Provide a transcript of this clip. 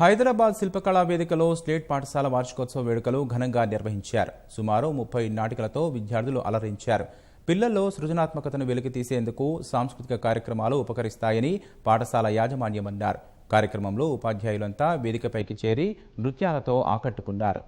హైదరాబాద్ శిల్పకళా వేదికలో స్టేట్ పాఠశాల వార్షికోత్సవ వేడుకలు ఘనంగా నిర్వహించారు. సుమారు 30 నాటికలతో విద్యార్థులు అలరించారు. పిల్లల్లో సృజనాత్మకతను వెలికితీసేందుకు సాంస్కృతిక కార్యక్రమాలు ఉపకరిస్తాయని పాఠశాల యాజమాన్యం అన్నారు. కార్యక్రమంలో ఉపాధ్యాయులంతా వేదికపైకి చేరి నృత్యాలతో ఆకట్టుకున్నారు.